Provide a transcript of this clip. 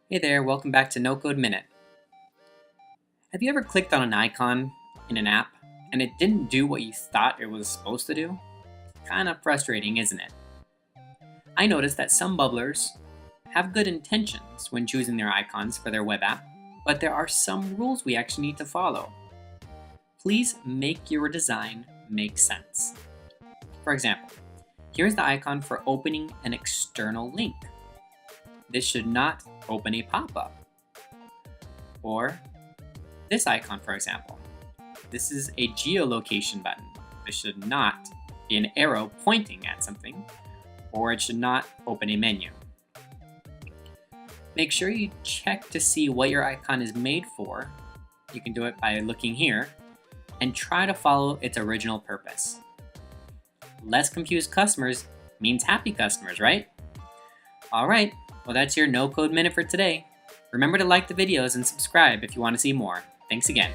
Hey there, welcome back to NoCodeMinute. Have you ever clicked on an icon in an app and it didn't do what you thought it was supposed to do? Kind of frustrating, isn't it? I noticed that some bubblers have good intentions when choosing their icons for their web app, but there are some rules we actually need to follow. Please make your design make sense. For example, here's the icon for opening an external link. This should not open a pop-up. Or this icon, for example. This is a geolocation button. This should not be an arrow pointing at something, or it should not open a menu. Make sure you check to see what your icon is made for. You can do it by looking here, and try to follow its original purpose. Less confused customers means happy customers, right? All right, well that's your No Code Minute for today. Remember to like the videos and subscribe if you want to see more. Thanks again.